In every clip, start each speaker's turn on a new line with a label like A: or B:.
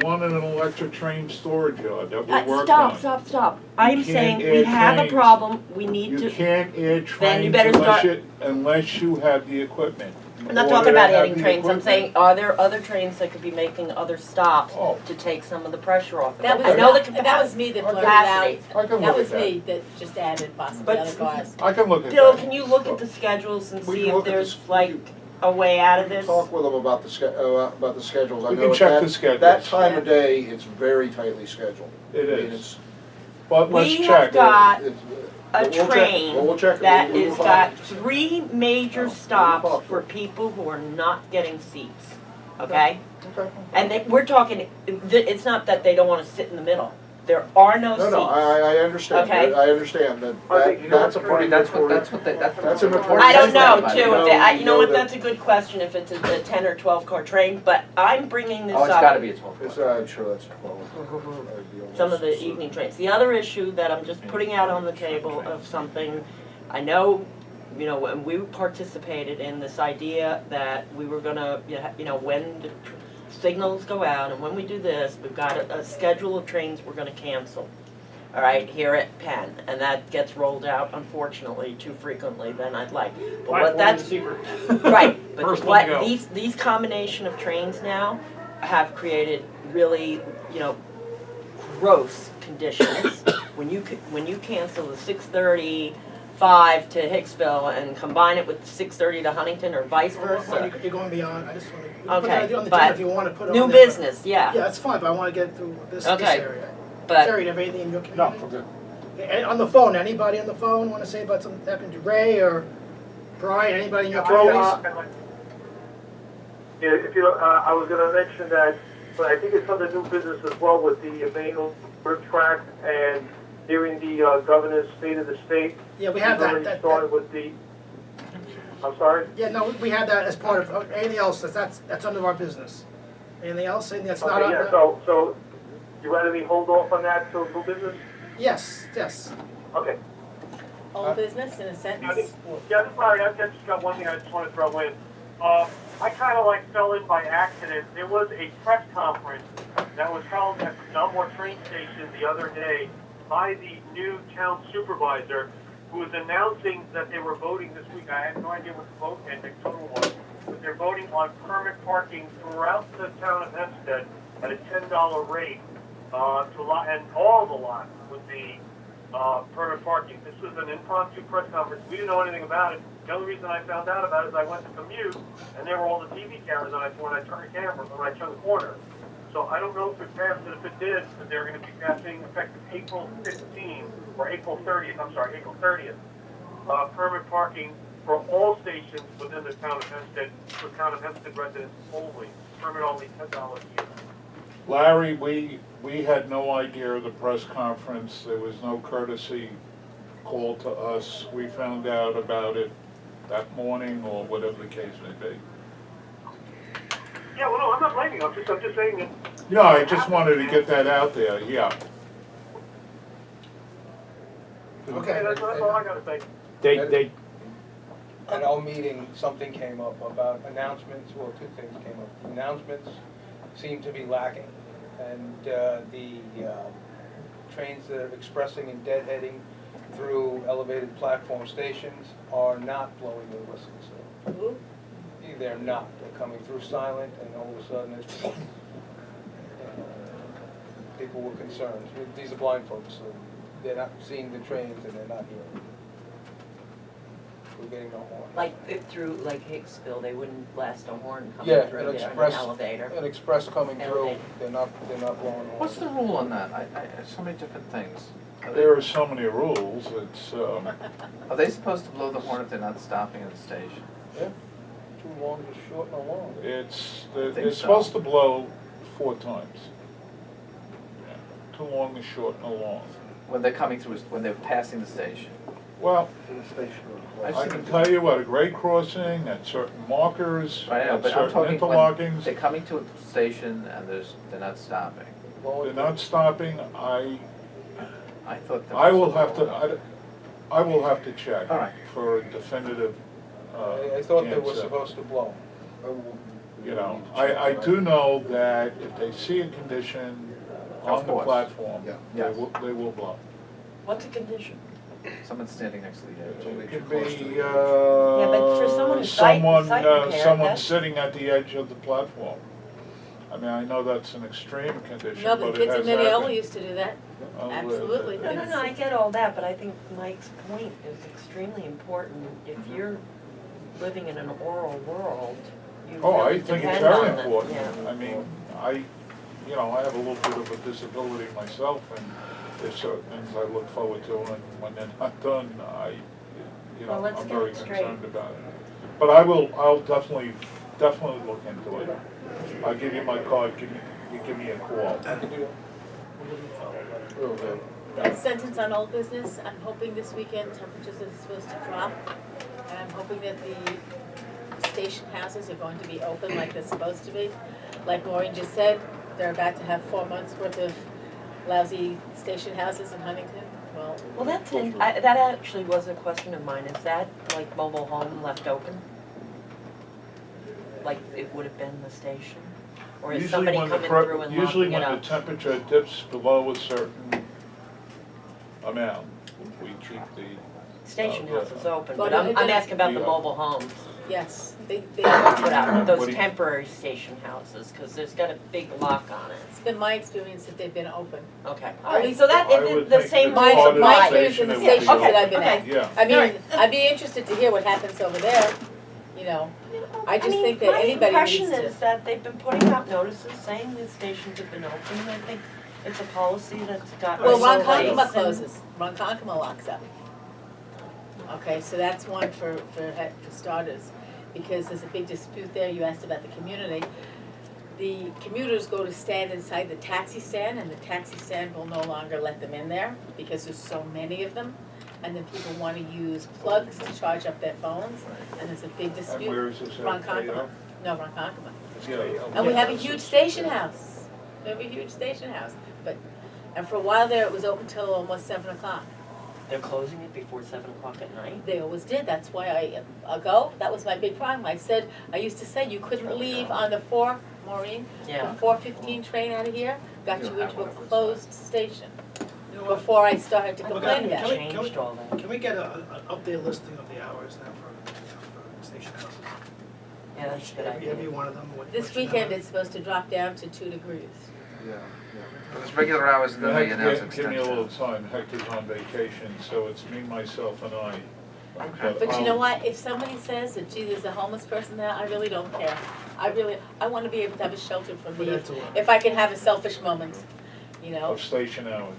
A: wanted an electric train storage yard that we worked on.
B: Stop. I'm saying we
A: add
B: have a
A: trains.
B: problem, we need to.
A: You can't add
B: Then you
A: trains
B: better
A: unless you have the equipment.
B: I'm not
A: In
B: talking
A: order to
B: about
A: have
B: adding
A: the
B: trains, I'm
A: equipment-
B: saying, are there other trains that could be making other stops
A: Oh.
B: to take some of the pressure off?
C: That was,
B: I know the
C: that was me that blurted it
B: capacity.
C: out.
A: I can
C: That
A: look
C: was
A: at
C: me
A: that.
C: that just added possibly
B: But-
C: other cars.
A: I can look at that.
B: Bill, can you look at the schedules and
D: We
B: see
D: can
B: if
D: look at the
B: there's
D: s-
B: like a way out of
D: We can
B: this?
D: talk with them about the schedules. I
A: We
D: know
A: can
D: at
A: check
D: that-
A: the schedules.
D: That time of day, it's very tightly scheduled.
A: It
D: I mean,
A: is.
D: it's-
A: But let's
B: We
A: check.
B: have got
D: it's-
B: a
D: we'll check-
B: train
D: we'll check it.
B: that
D: We'll
B: has
D: find
B: got
D: it.
B: 3 major
D: Oh,
B: stops
D: we'll talk
B: for
D: to
B: people who are not getting seats, okay?
D: Okay.
B: And we're talking, it's not that they don't wanna sit in the middle, there are no seats.
D: No, I understand.
B: Okay.
D: I understand that, that's a pretty
E: That's
D: notorious.
E: what they,
D: That's
E: that's
D: a
E: what
D: notorious.
B: I don't know
E: Everybody.
B: too, if
D: No,
B: you know what,
D: that-
B: that's a good question, if it's a 10 or 12 car train, but I'm bringing this
E: Oh, it's
B: up.
E: gotta be a 12
D: It's,
E: car.
D: I'm sure that's, well,
B: Some of the evening trains. The other issue that I'm just putting out on the table of something, I know, you know, when we participated in this idea that we were gonna, you know, when the signals go out and when we do this, we've got a schedule of trains we're gonna cancel. All right, here at Penn, and that gets rolled out unfortunately too frequently than I'd like. But what that's, right, but
F: First one to
B: what
F: go.
B: these combination of trains now have created really, you know, gross conditions. When you cancel the 6:35 to Hicksville and combine it with 6:30 to Huntington or vice versa.
G: You're going beyond, I just want to, put
B: Okay,
G: it on the
B: but
G: agenda if you want to put it on
B: New
G: there, but-
B: business, yeah,
G: Yeah, that's fine, but I want to get through this
B: Okay.
G: area.
B: but
G: Terry, do you have anything in your
D: No,
G: community?
D: we're good.
G: And on the phone, anybody on the phone want to say about something that happened to Ray or Brian, anybody in your community?
H: Yeah, if you, I was gonna mention that, but I think it's under new business as well with the main rib track and hearing the governor's state of the state.
G: Yeah, we have
H: He's already
G: that,
H: started with the, I'm sorry?
G: yeah, no, we have that as part of, anything else, that's under our business. Anything else, anything that's not
H: Okay, yeah,
G: on?
H: so you rather me hold off on that till new business?
G: Yes.
H: Okay.
C: Old business in a sentence?
H: Yeah, sorry, I just got one thing I just want to throw in. I kind of like fell in by accident. There was a press conference that was held at the Belmore train station the other day by the new town supervisor who was announcing that they were voting this week. I had no idea what the vote and the total was, but they're voting on permit parking throughout the town of Hempstead at a $10 rate to lot, and all the lots would be permit parking. This was an impromptu press conference. We didn't know anything about it. The only reason I found out about it is I went to commute, and there were all the TV cameras on when I turned the camera, when I turned the corner. So I don't know if it passed, and if it did, that they're going to be passing effective April 15 or April 30th. I'm sorry, April 30th. Permit parking for all stations within the town of Hempstead for town of Hempstead residents only. Permit only $10 a year.
A: Larry, we had no idea of the press conference. There was no courtesy call to us. We found out about it that morning or whatever the case may be.
H: Yeah, well, no, I'm not blaming you. I'm just saying that.
A: No, I just wanted to get that out there, yeah.
H: Okay, that's all I got to say.
F: They,
I: At our meeting, something came up about announcements, well, 2 things came up. Announcements seem to be lacking, and the trains that are expressing and deadheading through elevated platform stations are not blowing their whistles. So they're not. They're coming through silent, and all of a sudden it's... people were concerned. These are blind folks, so they're not seeing the trains and they're not hearing. We're getting no horn.
B: like if through like Hicksville, they wouldn't blast a horn coming
I: Yeah,
B: through
I: an
B: there in an
I: express,
B: elevator.
I: an express coming through,
B: Elevator.
I: they're not blowing horns.
E: What's the rule on that? So many different things.
A: There are so many rules, it's,
E: Are they supposed to blow the horn if they're not stopping at the station?
I: Yeah, 2 longs are short and a long.
E: think
A: it's
E: so.
A: supposed to blow 4 times. Yeah, 2 long, a short, and a long.
E: When they're coming through, when they're passing the station?
A: Well,
E: I've
A: I
E: seen
A: can
E: them.
A: tell you at a grade crossing, at certain markers,
E: I know,
A: at
E: but I'm
A: certain
E: talking when
A: interlockings,
E: they're coming to a station and they're not stopping.
A: they're not stopping.
E: I thought that
A: I
E: was
A: will
E: the
A: have
E: rule.
A: to, I will have to check
E: All right.
A: for a definitive
I: I thought they were
A: answer.
I: supposed to blow.
A: You know, I do know that if they see a condition on
E: Of
A: the
E: course.
A: platform,
D: Yeah.
E: Yes.
A: they will blow.
B: What's a condition?
E: Someone standing next to the edge.
D: Too
A: It could
D: close to
A: be,
D: the edge.
B: Yeah, but for someone who's sight impaired,
A: someone
B: that's-
A: sitting at the edge of the platform. I mean, I know that's an extreme condition,
C: No,
A: but
C: but
A: it
C: kids
A: has
C: in Mineola
A: happened.
C: used to do that.
A: Oh,
C: Absolutely.
B: No, no, no, I get all that, but I think Mike's point is extremely important. If you're living in an oral world, you
A: Oh, I
B: really
A: think it's
B: depend
A: very
B: on the-
A: important.
B: yeah.
A: I mean, I have a little bit of a disability myself, and there's certain things I look forward to, and when they're not done,
B: Well, let's
A: I'm
B: get
A: very
B: it straight.
A: concerned about it. But I'll definitely look into it. I'll give you my card, you give me a call.
I: I can do that.
D: Okay.
C: That sentence on old business, I'm hoping this weekend temperatures are supposed to drop. And I'm hoping that the station houses are going to be open like they're supposed to be. Like Maureen just said, they're about to have 4 months worth of lousy station houses in Huntington.
B: Well, that actually was a question of mine. Is that like mobile home left open? Like it would have been the station? Or is somebody coming through and
A: Usually
B: locking it
A: when
B: up?
A: the temperature dips below a certain amount, we keep the,
B: Station
A: Oh, yeah.
B: houses open,
C: Well,
B: but I'm
C: it-
B: asking about the
A: Yeah.
B: mobile homes.
C: yes, they,
B: Put out
A: What
B: those
A: do you-
B: temporary station houses, because there's got a big lock on it.
C: it's been my experience that they've been open.
B: Okay, all
C: At
B: right,
C: least
B: so that,
A: I
B: if
A: would
B: it- the
A: think
B: same
A: that
B: rules
A: part of the
C: My
B: apply.
C: experience in the
A: station it would be
C: stations that I've been
B: okay.
C: at.
A: yeah.
C: I mean,
B: Alright.
C: I'd be interested to hear what happens over there, you know. I just think that anybody
B: My impression
C: needs to-
B: is that they've been putting out notices saying the stations have been open, and I think it's a policy that's got.
C: Well,
G: Right,
C: Ronkonkoma
B: place and-
C: closes, Ronkonkoma locks up. Okay, so that's one for starters, because there's a big dispute there, you asked about the community. The commuters go to stand inside the taxi stand, and the taxi stand will no longer let them in there, because there's so many of them. And then people wanna use plugs to charge up their phones, and there's a big
A: And
C: dispute.
A: where is this at?
C: Ronkonkoma, no, Ronkonkoma.
A: Yeah.
C: And we have a huge station house. We have a huge station house. And for a while there, it was open till almost 7 o'clock.
B: They're closing it before 7 o'clock at night?
C: They always did. That's why that was my big problem. I used to say you couldn't leave on the Maureen, the
B: Yeah.
C: 4:15 train out of here, got you into a closed station.
G: You know what?
C: Before I started to
G: Oh my
C: complain
G: God,
C: about
G: can
C: it.
G: we-
B: Changed all that.
G: Can we get an updated listing of the hours now for station houses?
B: Yeah, that's a good
G: Every
B: idea.
G: one of them. what
C: This
G: should have
C: weekend,
G: it.
C: it's supposed to drop down to 2 degrees.
D: Yeah,
E: There's regular hours and then they announce
A: Give me a little
E: extension.
A: time, Hector's on vacation, so it's me, myself, and I.
C: But you know what? If somebody says that, gee, there's a homeless person there, I really don't care. I want to be able to have a shelter for
G: But
C: me
G: that's a lot.
C: if I can have a selfish moment, you know?
A: Of station hours.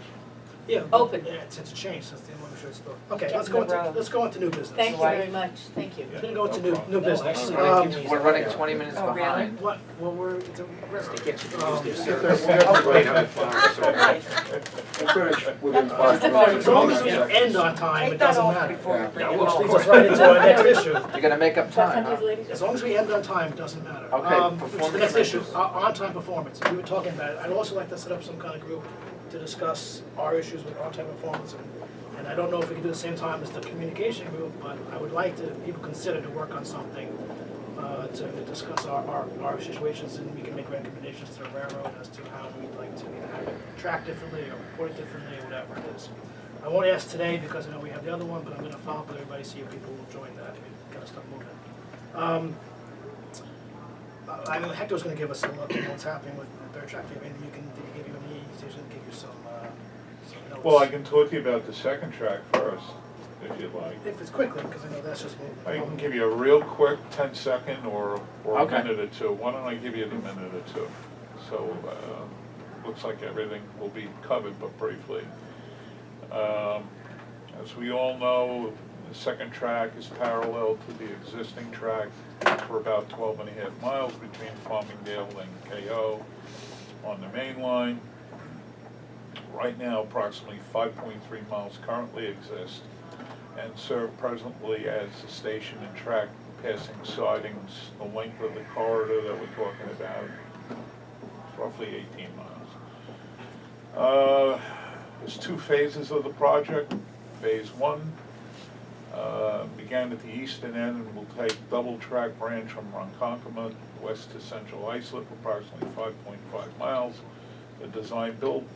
G: Yeah.
C: Open.
G: Yeah, it's a change since the one short store. Okay,
B: Get
G: let's
B: in
G: go
B: the
G: into,
B: road.
G: let's go into new business.
C: Thank you
B: Right.
C: very much. Thank you.
G: We're gonna go into
A: No
G: new business.
I: actually,
E: We're running 20 minutes
B: Oh, really?
E: behind.
G: What, well, it's a rest.
D: We'll finish within 5
G: As long as we
D: minutes.
G: end on time,
B: Take
G: it
B: that
G: doesn't
B: off
G: matter.
B: before we
D: Yeah.
B: bring
G: Yeah,
B: it
G: which
B: home.
G: leads us right into our next issue.
E: You're gonna make up
C: What
E: time,
C: time is
E: huh?
C: ladies?
G: As long as we end on time, it doesn't matter.
E: Okay,
G: Which is the
E: performance
G: next issue,
E: measures.
G: on-time performance. We were talking about it. I'd also like to set up some kind of group to discuss our issues with on-time performance. And I don't know if we can do the same time as the communication group, but I would like to, people consider to work on something to discuss our situations, and we can make recommendations to the railroad as to how we'd like to either have it tracked differently or report differently or whatever it is. I won't ask today because I know we have the other one, but I'm gonna follow up with everybody, see if people will join that. We gotta start moving. I know Hector's gonna give us a look at what's happening with the third track. Maybe you can, did he give you any, he's gonna give you some notes.
A: Well, I can talk to you about the second track first, if you'd like.
G: If it's quickly, because I know that's just moving.
A: I can give you a real quick 10-second or a
E: Okay.
A: minute or two. Why don't I give you the minute or two? So, looks like everything will be covered, but briefly. As we all know, the second track is parallel to the existing track for about 12.5 miles between Farmingdale and KO on the main line. Right now, approximately 5.3 miles currently exist and serve presently as a station and track passing sidings the length of the corridor that we're talking about. It's roughly 18 miles. There's 2 phases of the project. Phase 1 began at the eastern end and will take double track branch from Ronkonkoma west to Central Islip, approximately 5.5 miles. The design build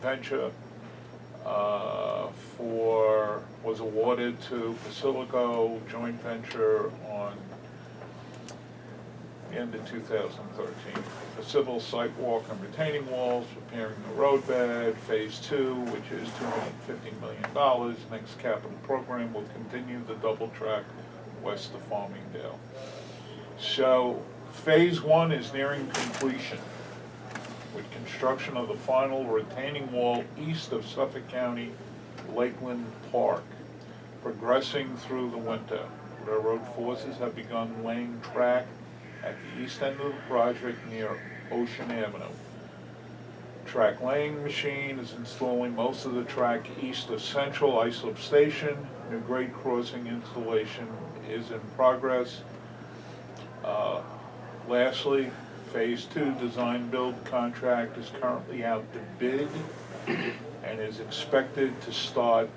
A: venture was awarded to Basilico joint venture on the end of 2013. The civil site walk and retaining walls, repairing the roadbed, phase 2, which is $250 million. Next capital program will continue the double track west of Farmingdale. So phase 1 is nearing completion, with construction of the final retaining wall east of Suffolk County, Lakeland Park, progressing through the winter. Railroad forces have begun laying track at the east end of the project near Ocean Avenue. Track laying machine is installing most of the track east of Central Islip Station. New grade crossing installation is in progress. Lastly, phase 2 design build contract is currently out to bid and is expected to start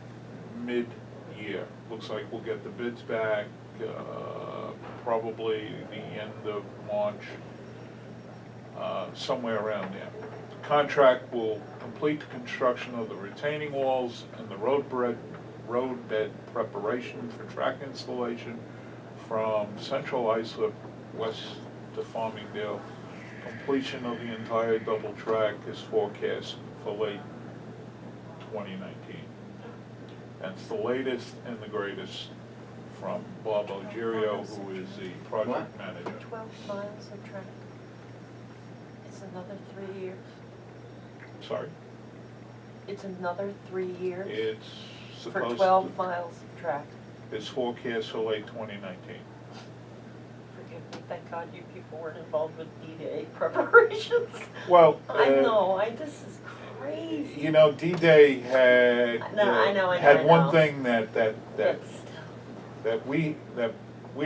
A: mid-year. Looks like we'll get the bids back probably the end of March, somewhere around there. The contract will complete the construction of the retaining walls and the road bed preparation for track installation from Central Islip west to Farmingdale. Completion of the entire double track is forecast for late 2019. That's the latest and the greatest from Bob Algerio, who is the project manager.
B: 12 miles of track. It's another 3 years.
A: Sorry?
B: It's another 3 years
A: It's
B: for
A: supposed
B: 12
A: to,
B: miles of track.
A: it's forecast for late 2019.
B: Forgive me, thank God you people weren't involved with D-Day preparations.
A: Well,
B: I know, this is crazy.
A: you know, D-Day had
B: I know.
A: had one thing that
B: But
A: we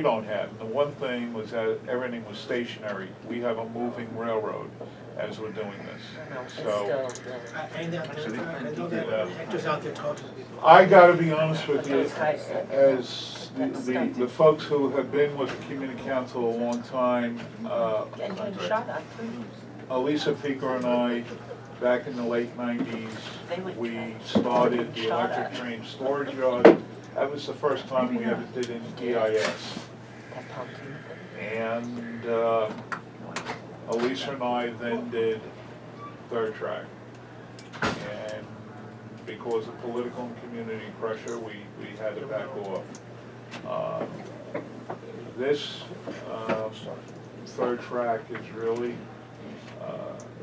A: don't have. And the one thing was that everything was stationary. We have a moving railroad as we're doing this. So
G: And I know that actors out there talking to people.
A: I gotta be honest with you,
B: Those guys said-
A: as the folks who have been with the community council a long time,
B: And getting shot at too.
A: Elisa Peker and I, back in the late 90s,
B: They would
A: we started the
B: shot
A: electric
B: at.
A: train storage yard. That was the first time we ever did an EIS.
B: That pumpkin.
A: And Elisa and I then did third track. And because of political and community pressure, we had to back off. This third track is really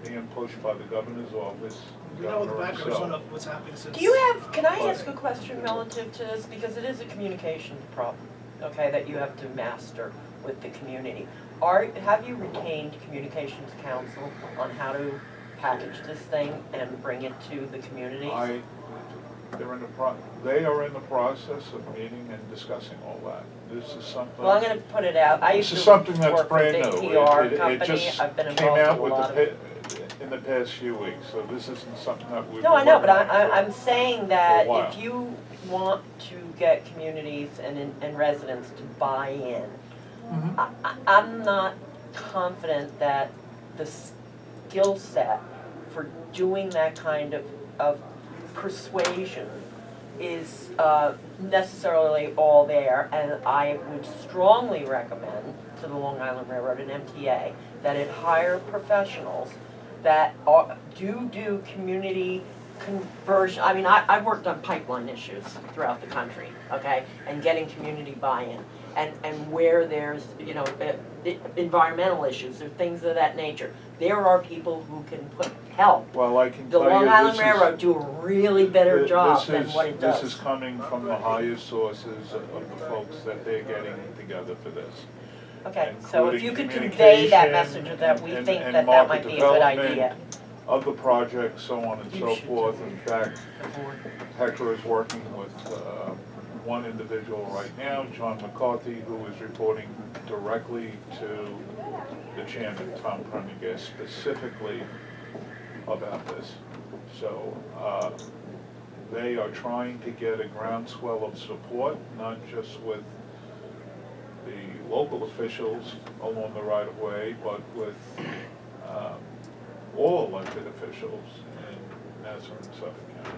A: being pushed by the governor's office.
G: We know the
A: governor
G: background
A: himself.
G: on what's happening since.
B: Do you have, can I ask a question relative to this? Because it is a communication problem, okay, that you have to master with the community. Have you retained communications counsel on how to package this thing and bring it to the community?
A: They are in the process of meeting and discussing all that. This is something.
B: Well, I'm gonna put it out. I used
A: This is
B: to
A: something that's
B: work for a
A: brand
B: big
A: new.
B: PR
A: It
B: company.
A: just
B: I've been
A: came
B: involved
A: out
B: in a
A: with
B: lot of.
A: in the past few weeks, so this isn't something that we've.
B: No, I know, but
A: been working on
B: I'm saying
A: for
B: that
A: a while.
B: if you want to get communities and residents to buy in,
A: Mhm.
B: I'm not confident that the skill set for doing that kind of persuasion is necessarily all there, and I would strongly recommend to the Long Island Railroad and MTA that it hire professionals that do community conversion. I mean, I've worked on pipeline issues throughout the country, okay, and getting community buy-in, and where there's, you know, environmental issues or things of that nature. There are people who can help.
A: Well, I can
B: The
A: tell
B: Long
A: you,
B: Island
A: this
B: Railroad do a really better job
A: this
B: than
A: is-
B: what it does.
A: This is coming from the highest sources of the folks that they're getting together for this.
B: Okay, so if
A: including
B: you could convey that
A: communication
B: message that we
A: and-
B: think
A: and
B: that
A: market
B: might be a good idea.
A: development of the project, so on and
B: You
A: so
B: should
A: forth.
B: do
A: In fact,
B: The board.
A: Hector is working with one individual right now, John McCarthy, who is reporting directly to the chairman, Tom Prendergast, specifically about this. So they are trying to get a groundswell of support, not just with the local officials along the right of way, but with all elected officials in Nassau and Suffolk County.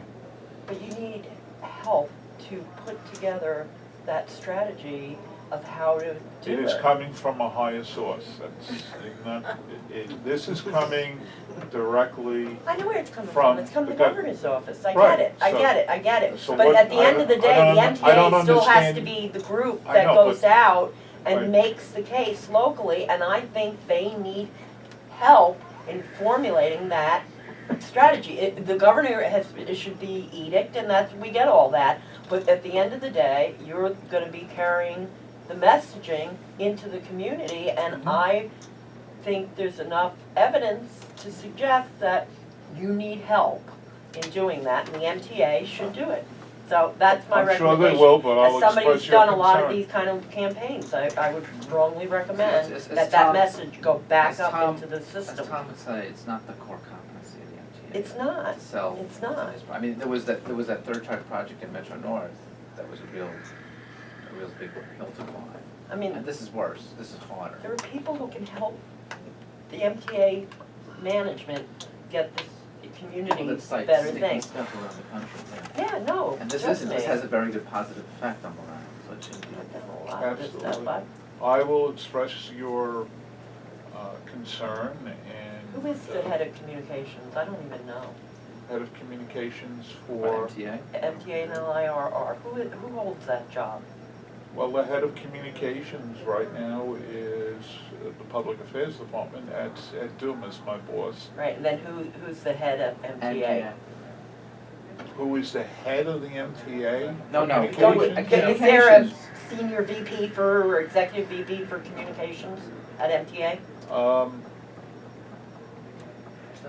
B: But you need help to put together that strategy of how to do it.
A: It is coming from a higher source. That's not, this is coming directly.
B: I know where it's coming
A: From
B: from, it's coming from
A: the
B: the
A: gov-
B: governor's office, I
A: Right,
B: get it, I
A: so-
B: get it, I get it.
A: so
B: But
A: what-
B: at the
A: I
B: end of the
A: don't-
B: day,
A: I
B: the
A: don't- I don't
B: MTA still has to
A: understand-
B: be the group
A: I
B: that
A: know,
B: goes
A: but-
B: out and
A: Right.
B: makes the case locally, and I think they need help in formulating that strategy. The governor has issued the edict, and that's, we get all that, but at the end of the day, you're gonna be carrying the messaging into the community, and I think there's enough evidence to suggest that you need help in doing that, and the MTA should do it. So that's my
A: I'm sure
B: recommendation.
A: they will, but I'll
B: As somebody who's
A: express your
B: done a lot of
A: concern.
B: these kind of campaigns, I would strongly recommend
E: It's
B: that
E: Tom-
B: message go back
E: as
B: up
E: Tom-
B: into the
E: As
B: system.
E: Tom would say, it's not the core competency of the MTA.
B: It's not,
E: To sell.
B: it's not.
E: I mean, there was that third track project in Metro North that was a real big hill to climb.
B: I mean,
E: And this is worse, this is harder.
B: there are people who can help the MTA management get this
E: Well,
B: community
E: that's like
B: better
E: sticking
B: things.
E: stuff around the country, yeah.
B: Yeah, no,
E: And this
B: trust
E: isn't,
B: me.
E: this has a very good positive effect on morale, so it shouldn't be.
B: I've done a lot of this stuff.
A: Absolutely. I will express your concern and.
B: Who is the head of communications? I don't even know.
A: Head of communications
E: For
A: for,
E: MTA?
B: MTA and LIRR, who holds that job?
A: well, the head of communications right now is the Public Affairs Department at Dumas, my boss.
B: Right, and then who's the head of MTA?
A: Who is the head of the MTA?
E: No, no.
B: Don't-
A: Communications?
B: Is there a senior VP or executive VP for communications at MTA?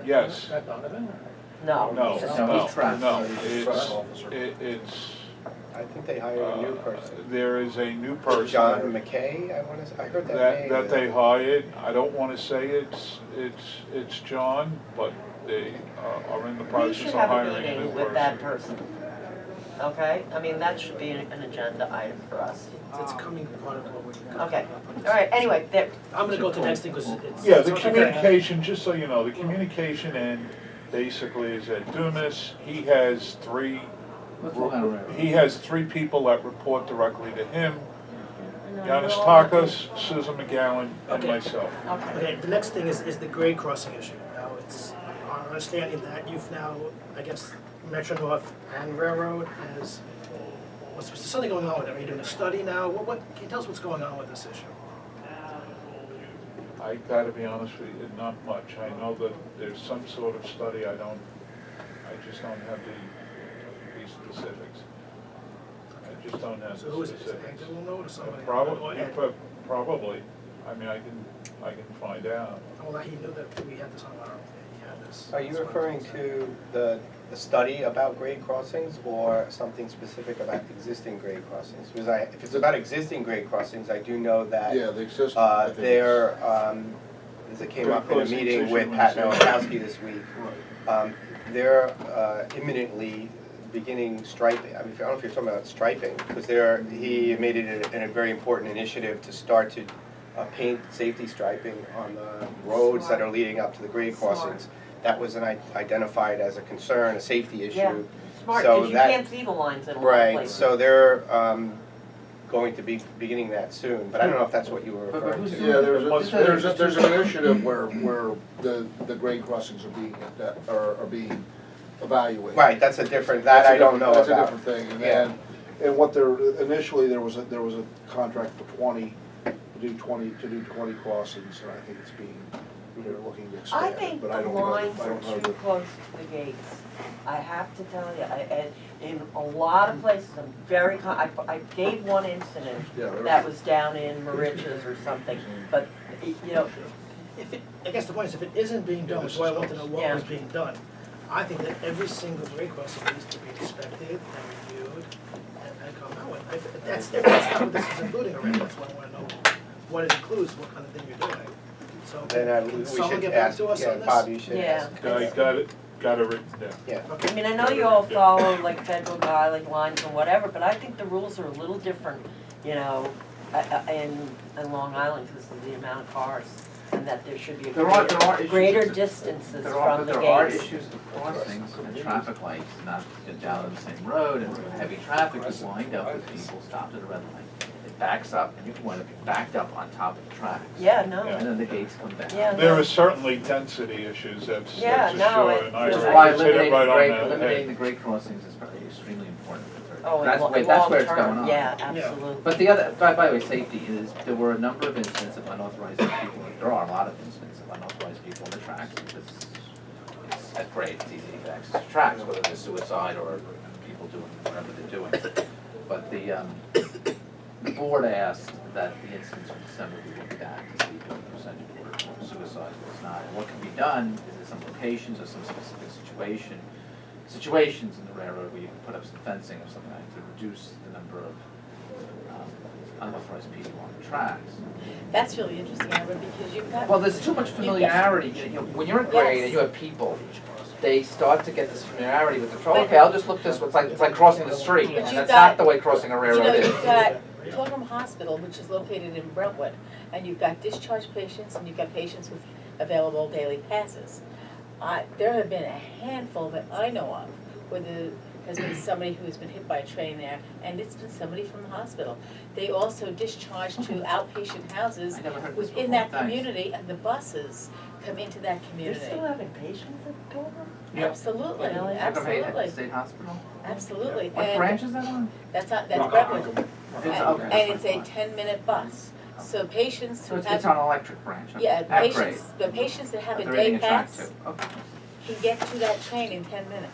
A: Yes.
B: No.
A: No,
B: he's a-
E: No,
A: no,
E: he's trust.
A: no,
D: He's trust officer.
A: it's,
F: I think they hired a new person.
A: there is a new person.
F: John McKay, I wanna say, I heard that name.
A: That they hired. I don't wanna say it's John, but they are in the
B: We
A: process
B: should
A: of
B: have a
A: hiring a new
B: meeting with that person. Okay, I mean, that should be an agenda item for us.
G: It's coming part of what we're.
B: Okay, all right, anyway, there,
G: I'm gonna go to the next thing, because it's.
A: Yeah,
G: it's
A: the
G: okay.
A: communication, just so you know, the communication end basically is at Dumas. He has three people that report directly to him. Yanis Takos, Susan McGowan, and
G: Okay.
A: myself.
B: okay.
G: Okay, the next thing is the grade crossing issue. Now, it's our understanding that you've now, I guess, Metro North and Railroad has, what's something going on with it? Are you doing a study now? What, can you tell us what's going on with this issue?
A: I gotta be honest with you, not much. I know that there's some sort of study, I just don't have the specifics. I just don't have
G: So
A: the
G: who is it? Is it
A: specifics.
G: Hector will know or somebody?
A: Probably,
G: Or Ed?
A: probably. I mean, I can find out.
G: Well, he knew that we had this on our, he had this.
F: Are you referring to the study about grade crossings or something specific about existing grade crossings? Because if it's about existing grade crossings, I do know that
D: Yeah, the existing. I think
F: there, as it came
A: Grade
F: up in a
A: crossings
F: meeting
A: issue
F: with
A: when
F: Pat
A: it's-
F: Nowakowski this week, they're imminently beginning striping. I mean, I don't know if you're talking about striping, because he made it a very important initiative to start to paint safety striping on the roads that are leading up to the grade
B: Smart.
F: crossings. That was identified as a concern, a safety issue.
B: Yeah, smart,
F: So
B: because you
F: that-
B: can't see the lines in a lot of
F: Right,
B: places.
F: so they're going to be beginning that soon, but I don't know if that's what you were
E: But
F: referring
E: who's
F: to.
E: doing
D: Yeah,
E: it?
D: there's an initiative where the grade crossings are being evaluated.
F: Right, that's a different, that I don't know about.
D: That's a different thing,
F: Yeah.
D: and what initially, there was a contract for 20 crossings, and I think they're looking to
B: I
D: expand it,
B: think
D: but
B: the
D: I don't know.
B: lines
D: I
B: are
D: don't know
B: too close to the gates. I have to tell you, and in a lot of places, I'm very, I gave one incident
D: Yeah, right.
B: that was down in Mauritius or something, but, you know,
G: I guess the point is, if it isn't being done, which is why I want to know what
B: Yeah.
G: was being done, I think that every single grade crossing needs to be inspected and reviewed and come out with. If that's not what this is including already, that's why I want to know what it includes, what kind of thing you're doing. So
F: Then
G: can
F: we
G: someone
F: should
G: get back
F: ask,
G: to us
F: yeah,
G: on this?
F: Bob, you should
B: Yeah.
F: ask.
A: got it written down.
F: Yeah.
B: I mean, I know you all follow like federal guidelines and whatever, but I think the rules are a little different, you know, in Long Island because of the amount of cars, and that there should be a
E: There are issues.
B: greater distances
E: There are,
B: from
E: but
B: the
E: there are
B: gates.
E: issues with crossings and traffic lights, not down on the same road, and heavy traffic, you wind up with people stopped at a red light. It backs up, and you can wind up backed up on top of the tracks.
B: Yeah, no,
E: And then the gates come down.
B: yeah,
A: There
B: no.
A: are certainly density issues, that's
B: Yeah,
A: for
B: no,
A: sure,
B: it-
A: and I
B: Which
E: Which
B: is
E: is why
A: hit it right on the
E: eliminating the
A: head.
E: grade crossings is probably extremely important.
B: Oh, in
E: That's
B: lo-
E: where it's
B: long
E: going
B: term,
E: on.
B: yeah, absolutely.
E: But the other, by the way, safety is, there were a number of incidents of unauthorized people, there are a lot of incidents of unauthorized people on the tracks, because it's at grade, it's easy to get access to tracks, whether it's suicide or people doing whatever they're doing. But the board asked that the incidents from December be looked at to see what percentage were suicide, was not, and what can be done, is there some locations or some specific situations in the railroad where you can put up some fencing or something like that to reduce the number of unauthorized people on the tracks.
C: That's really interesting, Amber, because you've got.
E: Well, there's too much familiarity, you know, when you're in grade and you have people, they start to get this familiarity with the troll, okay, I'll just look this way, it's like crossing the street,
C: But
E: and
C: you've
E: that's
C: got-
E: not the way crossing a
C: You
E: railroad
C: know,
E: is.
C: you've got Pilgrim Hospital, which is located in Brentwood, and you've got discharged patients, and you've got patients with available daily passes. There have been a handful that I know of where there has been somebody who's been hit by a train there, and it's been somebody from the hospital. They also discharge to outpatient houses
E: I never heard this
C: within
E: before,
C: that
E: thanks.
C: community, and the buses come into that
B: You're
C: community.
B: still having patients at Pilgrim?
C: Absolutely,
B: Really?
E: You're gonna pay at the
C: absolutely,
E: state hospital?
C: absolutely.
E: What
C: And
E: branch is that on?
C: that's Brentwood.
E: It's,
C: And
E: okay.
C: it's a 10-minute bus, so patients
E: So
C: who
E: it's
C: have,
E: on an electric branch, okay.
C: yeah,
E: At grade.
C: the patients that have
E: But
C: a
E: they're hitting
C: day
E: a track
C: pass
E: too. Okay.
C: can get to that train in 10 minutes.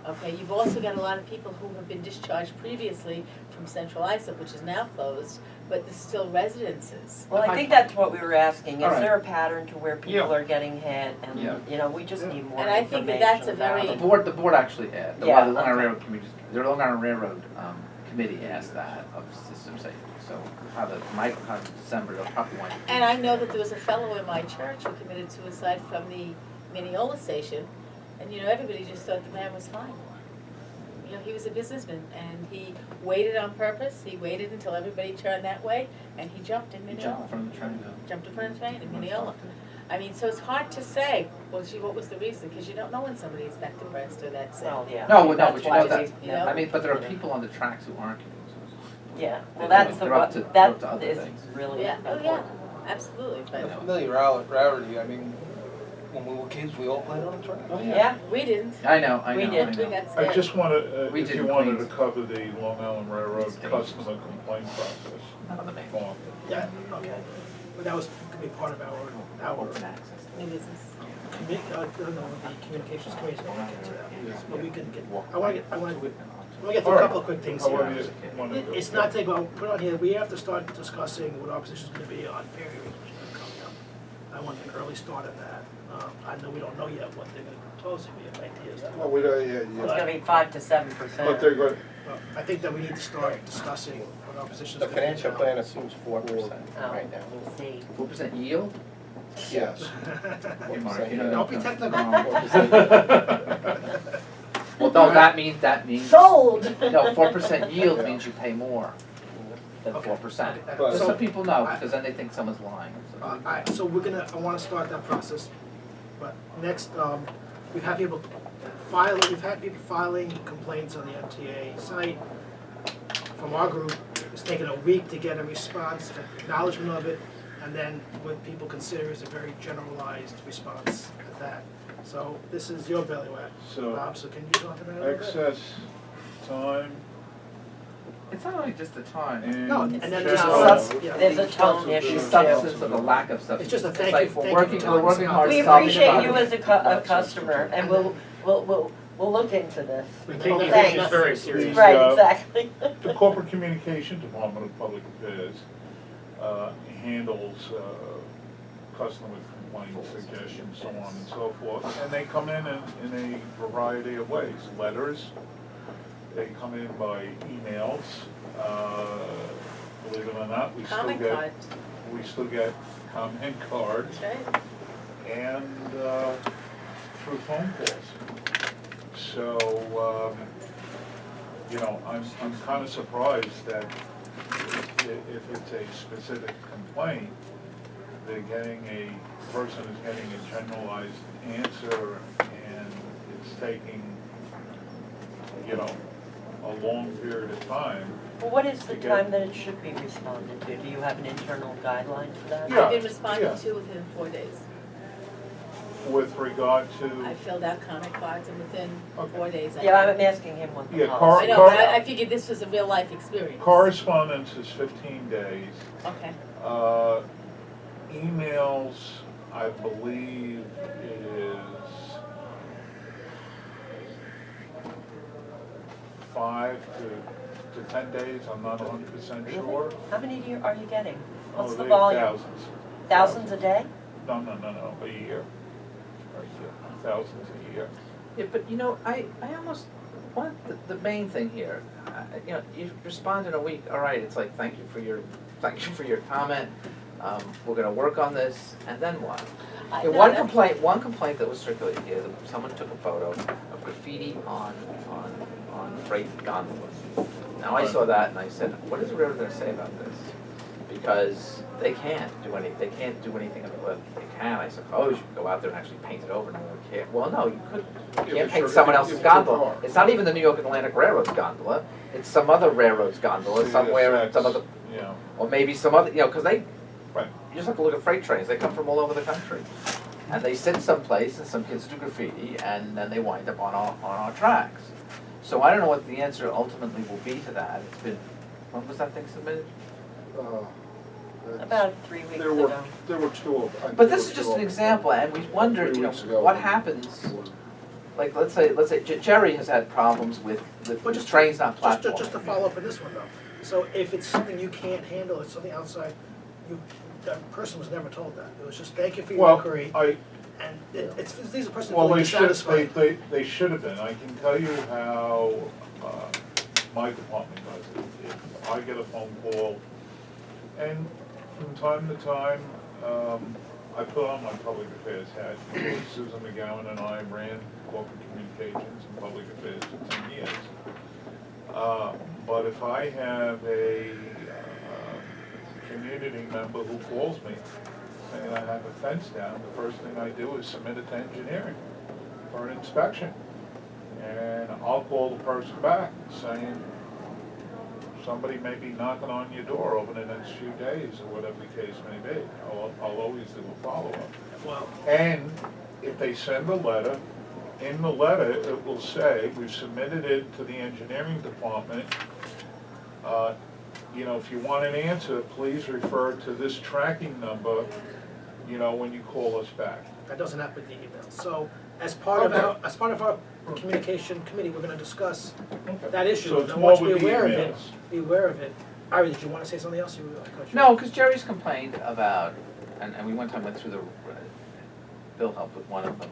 C: Okay, you've also got a lot of people who have been discharged previously from Central Islip, which is now closed, but there's still residences.
B: Well, I think that's what we were asking,
E: All
B: is
E: right.
B: there a pattern to where people
A: Yeah.
B: are getting hit,
E: Yeah.
B: and, you know, we just need more
C: And I
B: information
C: think that that's a
B: about
C: very-
B: it.
E: The board actually had, the
B: Yeah,
E: Long Island
B: okay.
E: Railroad Committee, the Long Island Railroad Committee asked that of system safety. So how the December, they'll probably want to.
C: And I know that there was a fellow in my church who committed suicide from the Mineola station, and you know, everybody just thought the man was fine. You know, he was a businessman, and he waited on purpose, he waited until everybody turned that way, and he jumped in
E: You
C: Mineola.
E: jump from the train.
C: Jumped in front of the train in Mineola. I mean, so it's hard to say, well, gee, what was the reason, because you don't know when somebody is that depressed or that sad.
B: Well, yeah.
E: No,
B: that's
E: but you
B: why
E: know
B: we-
E: that,
C: you know?
E: I mean, but there are people on the tracks who aren't committing suicide.
B: Yeah, well,
E: They're
B: that's the,
E: they're up
B: what,
E: to- they're up to
B: that
E: other
B: is
E: things.
B: really
C: Yeah, oh, yeah,
B: important.
C: absolutely,
I: The
C: but
I: familiarity, I mean, when we were kids, we all played on the track.
B: Yeah,
C: we didn't.
E: I know, I
B: We
E: know,
B: did.
E: I
C: We
E: know.
C: got scared.
A: I just wanted,
E: We
A: if you
E: didn't
A: wanted to
E: clean.
A: cover the Long Island Railroad
E: It's dangerous.
A: customer complaint process.
E: Not on the main.
A: Go on.
G: Yeah, okay. But that was, could be part of our
E: Open access.
C: New business.
G: the communications committee is going to get to that. But we can get, I
A: All
G: want to get through
A: right.
G: a couple of quick things here.
A: However you want to do it.
G: It's not to go, put on here, we have to start discussing what our position is going to be on fair hearings, which is coming up. I want an early start on that. I know we don't know yet what they're going to propose, we have ideas.
D: Well, we don't,
B: it's gonna be 5 to 7%.
A: But they're going,
G: Well, I think that we need to start discussing what our position
F: The
G: is going to be.
F: financial plan assumes 4%
B: Oh,
F: right now.
B: we'll see.
E: 4% yield?
F: Yes.
E: Hey, Mark, you know
G: Don't be
E: that.
G: technical.
E: Well, no, that means,
B: Sold!
E: no, 4% yield means you pay more than
G: Okay.
E: 4%.
G: But-
E: Just so people know,
G: I-
E: because then they think someone's lying.
G: All right, so I want to start that process, but next, we've had people filing complaints on the MTA site. From our group, it's taken a week to get a response, acknowledgement of it, and then what people consider is a very generalized response at that. So this is your bailiwick,
A: So-
G: Bob, so can you talk about it a little bit?
A: excess time
E: It's not only just the time.
A: and.
G: No, and then
B: It's
G: there's
B: just-
G: a, yeah.
B: There's a tone
E: The
B: issue too.
E: substance of the lack of substance.
G: It's just a
E: It's
G: thank
E: like
G: you-
E: we're
G: thank you
E: working,
G: for
E: we're
G: telling us
E: working
G: about
E: hard.
B: We
E: to solve the
B: appreciate you
E: problem.
B: as a customer, and we'll look into this.
G: We take
B: Well,
G: it
B: thanks.
G: very seriously.
B: Right,
A: The,
B: exactly.
A: The Corporate Communication Department of Public Affairs handles customer complaints, suggestions, so on and so forth. And they come in a variety of ways. Letters, they come in by emails. Believe it or not,
C: Comment card,
A: we still get comment cards.
C: that's right.
A: And through phone calls. So, you know, I'm kind of surprised that if it's a specific complaint, they're getting person is getting a generalized answer, and it's taking, you know, a long period of time.
B: Well, what is the
A: To get-
B: time that it should be responded to? Do you have an internal guideline for that?
A: Yeah.
C: I've been responding
A: yeah.
C: to within 4 days.
A: With regard
C: I
A: to,
C: filled out comment cards and within
A: Okay.
C: 4 days I.
B: Yeah, I'm asking him what the
A: Yeah,
B: policy.
C: I know, but I figured this was a real life experience.
A: correspondence is 15 days.
C: Okay,
A: Emails, I believe, is 5 to 10 days, I'm not 100% sure.
B: How many are you getting? What's
A: Oh,
B: the
A: they-
B: volume?
A: Thousands.
B: Thousands a day?
A: No, a year. Thousands a year.
E: Yeah, but you know, I almost want the main thing here, you know, you respond in a week, all right, it's like, thank you for your comment, we're gonna work on this, and then what?
C: I
E: Yeah,
C: know
E: one
C: that-
E: complaint that was circulated here, that someone took a photo of graffiti on freight gondolas. Now, I saw that and I said, what is the railroad gonna say about this? Because they can't do anything about it. They can, I suppose, you can go out there and actually paint it over, no one would care. Well, no, you couldn't. You
D: If
E: can't
D: it's
E: paint
D: your-
E: someone
D: if
E: else's
D: it's your
E: gondola.
D: car.
E: It's not even the New York Atlantic Railroad's gondola, it's some other railroad's gondola,
A: See,
E: somewhere,
A: that's-
E: some other,
A: Yeah,
E: or maybe some other, you know, because they,
A: right.
E: you just have to look at freight trains, they come from all over the country. And they sit someplace and some kids do graffiti and then they wind up on our tracks. So I don't know what the answer ultimately will be to that. It's been, when was that thing submitted?
D: That's-
B: About 3 weeks
D: There were,
B: ago.
D: there were two of, I think
E: But
D: there
E: this
D: were
E: is just
D: two
E: an
D: of-
E: example and we wondered,
D: 3
E: you know,
D: weeks ago.
E: what happens, like, let's say Jerry has had problems with
G: But just-
E: trains not platforming.
G: Just to follow up on this one though, so if it's something you can't handle, it's something outside, that person was never told that. It was just, thank you for your
A: Well,
G: inquiry, and these are persons
A: Well,
G: feeling
A: they should,
G: dissatisfied.
A: they should have been. I can tell you how, my department does it. If I get a phone call, and from time to time, I put on my public affairs hat. Because Susan McGowan and I ran corporate communications and public affairs for 10 years. But if I have a community member who calls me saying I have a fence down, the first thing I do is submit it to engineering for an inspection. And I'll call the person back saying, somebody may be knocking on your door over the next few days, or whatever the case may be. I'll always do a follow-up.
G: Well,
A: And if they send a letter, in the letter, it will say, we've submitted it to the engineering department. You know, if you want an answer, please refer to this tracking number, you know, when you call us back.
G: that doesn't happen in the email. So as part of our communication committee, we're gonna discuss that issue.
A: So it's
G: And I
A: more
G: want you to
A: with
G: be
A: the
G: aware of it.
A: emails.
G: Be aware of it. Ira, did you wanna say something else? I cut you
E: No,
G: off.
E: because Jerry's complained about, and we one time went through the, Bill helped with one of them,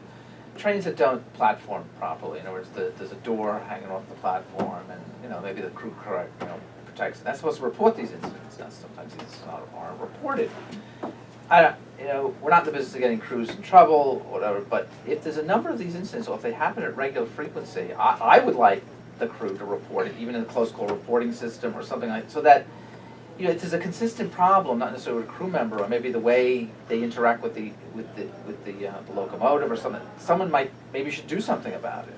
E: trains that don't platform properly. In other words, there's a door hanging off the platform and, you know, maybe the crew protects it. That's supposed to report these incidents. Now, sometimes these aren't reported. You know, we're not in the business of getting crews in trouble or whatever, but if there's a number of these incidents, or if they happen at regular frequency, I would like the crew to report it, even in the close call reporting system or something like, so that, you know, if there's a consistent problem, not necessarily with a crew member, or maybe the way they interact with the locomotive or something, someone maybe should do something about it.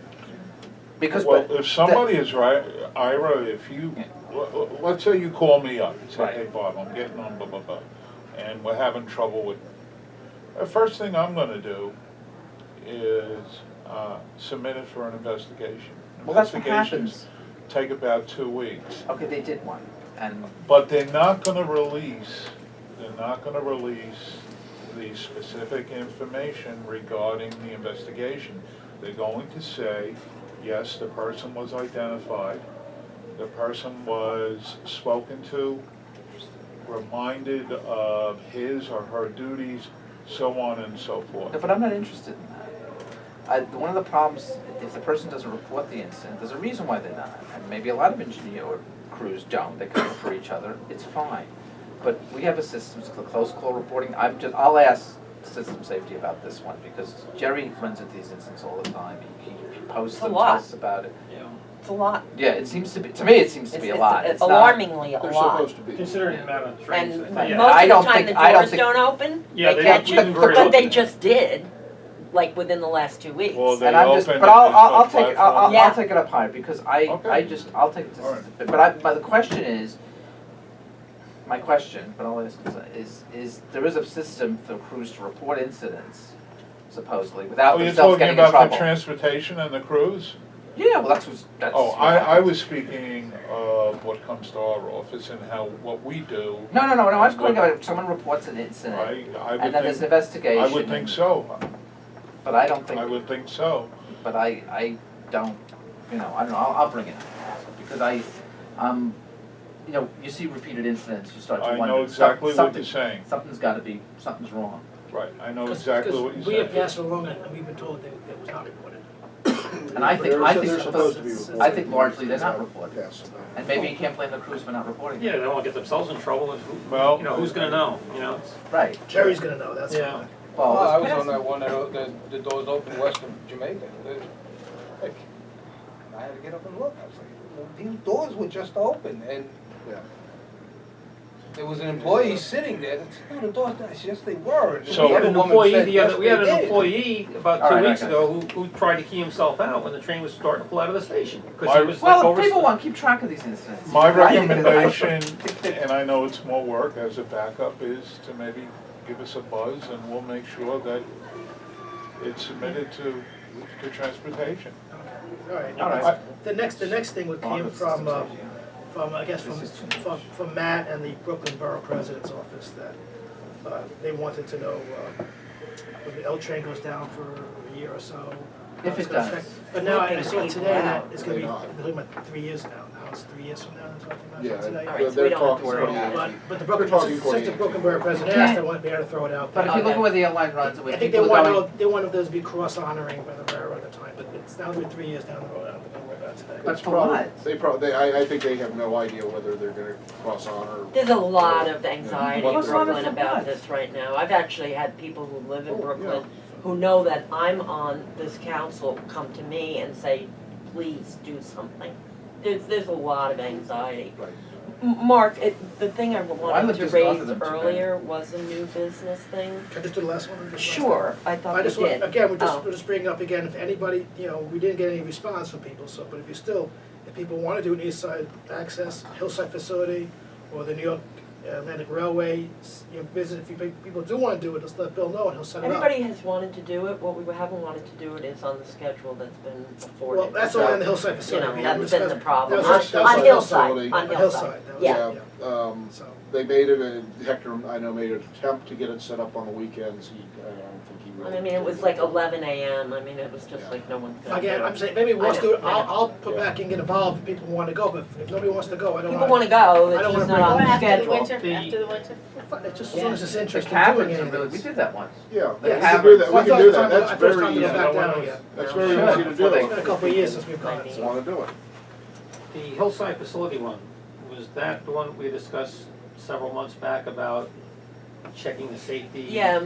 E: Because,
A: Well,
E: but,
A: if somebody is right, Ira, if you, let's say you call me up and say,
E: Right.
A: hey, Bob, I'm getting on blah, blah, blah, and we're having trouble with, the first thing I'm gonna do is submit it for an investigation.
E: well, that's what
A: Investigations
E: happens.
A: take about 2 weeks.
E: Okay, they did one, and,
A: But they're not gonna release the specific information regarding the investigation. They're going to say, yes, the person was identified, the person was spoken to, reminded of his or her duties, so on and so forth.
E: no, but I'm not interested in that. One of the problems, if the person doesn't report the incident, there's a reason why they're not. And maybe a lot of engineer or crews don't, they cover for each other, it's fine. But we have a system, it's called close call reporting. I'll ask system safety about this one, because Jerry runs into these incidents all the time, he posts
B: It's a
E: them,
B: lot.
E: tells us about it.
B: It's a lot.
E: Yeah, it seems to be, to me, it seems to be a lot.
B: It's
E: It's not-
B: alarmingly a
D: They're
B: lot.
D: supposed to be.
J: Considering the amount of trains.
B: And
J: that-
B: most
E: Yeah.
B: of
E: I
B: the
E: don't
B: time,
E: think-
B: the
E: I don't
B: doors
E: think-
B: don't open,
J: Yeah,
B: they
J: they
B: catch
J: don't
B: you,
J: even very
B: but they
J: often.
B: just did, like within the last 2 weeks.
A: Well, they
E: And I'm just,
A: open
E: but
A: it
E: I'll
A: as a
E: take,
A: platform.
B: Yeah.
E: I'll take it up higher, because
A: Okay.
E: I'll take this,
A: All right.
E: but the question is, my question, but I'll ask, is there is a system for crews to report incidents, supposedly, without
A: Oh, you're
E: themselves
A: talking
E: getting in
A: about
E: trouble?
A: the transportation and the crews?
E: Yeah, well, that's.
A: Oh,
E: what
A: I
E: happens.
A: was speaking of what comes to our office and how, what we do.
E: No, I was going about, someone reports an incident,
A: I
E: and
A: would
E: then there's an
A: think,
E: investigation.
A: I would think so.
E: But I don't think.
A: I would think so.
E: But I don't, I don't know, I'll bring it up, because you see repeated incidents, you start to
A: I
E: wonder.
A: know exactly what
E: something-
A: you're saying.
E: Something's wrong.
A: Right, I know
G: Because-
A: exactly
G: because
A: what you're
G: we have
A: saying.
G: passed it along and we've been told that it was not reported.
E: And I think,
D: They're supposed to be reported.
E: I think largely they're not reported.
D: Yes.
E: And maybe you can't blame the crews for not reporting.
J: Yeah, they don't wanna get themselves in trouble, and
A: Well-
J: who's gonna know, it's.
E: Right.
G: Jerry's gonna know, that's
J: Yeah.
G: why.
E: Well,
I: I
E: it
I: was on
E: passed.
I: that one that the doors open west of Jamaica. Like, I had to get up and look. I was like, well, these doors were just open, and
D: Yeah.
I: there was an employee sitting there. That said, no, the doors. I said, yes, they were. And
A: So-
J: We had an
I: the woman
J: employee,
I: said, yes,
J: we had
I: they
J: an
I: did.
J: employee about
E: All
J: 2
E: right,
J: weeks
E: okay.
J: ago who tried to key himself out when the train was starting to pull out of the station. 'Cause
A: My-
J: he was like
E: Well, if
J: over.
E: people want to keep track of these incidents.
A: My
E: right?
A: recommendation, and I know it's more work as a backup, is to maybe give us a buzz and we'll make sure that it's submitted to transportation.
G: All right.
E: All right.
G: The next thing would came from, I guess, from Matt and the Brooklyn Borough President's office, that they wanted to know when the L train goes down for a year or so. how
E: If
G: it's
E: it
G: gonna
E: does.
G: affect- But now I saw
B: People
G: today that
B: out.
G: it's gonna be,
D: They're
G: they're
D: not.
G: talking about 3 years now. Now it's 3 years from now they're talking about
D: Yeah,
G: today.
B: All right, so
D: they're
B: we don't have
D: talking
B: to worry
D: about
B: about
G: But the
D: They're
G: Brooklyn,
D: talking
G: since the
D: 48.
G: Brooklyn Borough President
E: Okay.
G: asked, I want to be able to throw it out
E: But
G: there.
E: if you look
B: Okay.
E: at where the airline runs, with
G: I think they
E: people
G: want
E: going.
G: they wanted those to be cross honoring by the railroad at the time, but it's now been 3 years down the road, I don't think we're worried about it today.
E: But
D: It's
E: for
D: probably-
E: what?
D: They probably, I think they have no idea whether they're gonna cross honor.
B: There's a lot of anxiety in
E: What's wrong with
B: Brooklyn
E: the
B: about
E: bus?
B: this right now. I've actually had people who live in
D: Oh,
B: Brooklyn who know that I'm on this council come to me and say, please do something. There's a lot of anxiety.
D: Right.
B: Mark, the thing I
E: I
B: wanted
E: live
B: to
E: just north
B: raise
E: of them today.
B: earlier was a new business thing.
G: Can I just do the last one? or just last
B: Sure, I
G: one?
B: thought
G: I
B: we
G: just want,
B: did.
G: again,
B: Oh.
G: we're just bringing up again, if anybody, we didn't get any response from people, so, but if people wanna do an East Side Access, Hillside Facility, or the New York Atlantic Railway, visit, if people do wanna do it, just let Bill know and he'll set it up.
B: Everybody has wanted to do it. What we haven't wanted to do it is on the schedule that's been afforded.
G: Well, that's only on the Hillside Facility. We haven't
B: that's been the
G: discussed-
B: problem.
G: that was just-
B: On
G: that was
B: Hillside,
D: facility.
B: on Hillside,
G: Hillside, that was-
B: yeah.
G: So,
D: They made it, Hector, I know, made an attempt to get it set up on the weekends, I don't think he really.
B: I mean, it was like 11 a.m. I mean, it was just like no one could.
G: again, I'm saying, maybe wants
B: I
G: to,
B: know, I know.
G: I'll put back and get involved if people wanna go, but if nobody wants to go, I don't
B: People
G: wanna.
B: want to go,
G: I
B: it's
G: don't
B: just
G: wanna
B: not on
G: bring-
B: the
C: After the
B: schedule.
C: winter,
J: The-
C: after the winter?
G: It's just as long as it's
E: The
G: interested in doing
E: caverns are
G: anything.
E: really, we did that once.
D: Yeah,
E: The
D: we can do
E: caverns.
D: that,
G: Well,
D: we can do that,
G: I
D: that's
G: thought it was time
D: very
G: to go
D: easy,
G: back
J: Yeah,
G: down
J: no,
G: again.
D: that's
B: No,
D: very
E: sure.
D: easy to
E: Before
D: do.
E: they-
G: It's been a couple of years since we've gone,
B: Maybe.
G: so.
D: Wanna do it.
J: The Hillside facility one, was that the one we discussed several months back about checking the safety?
B: Yeah,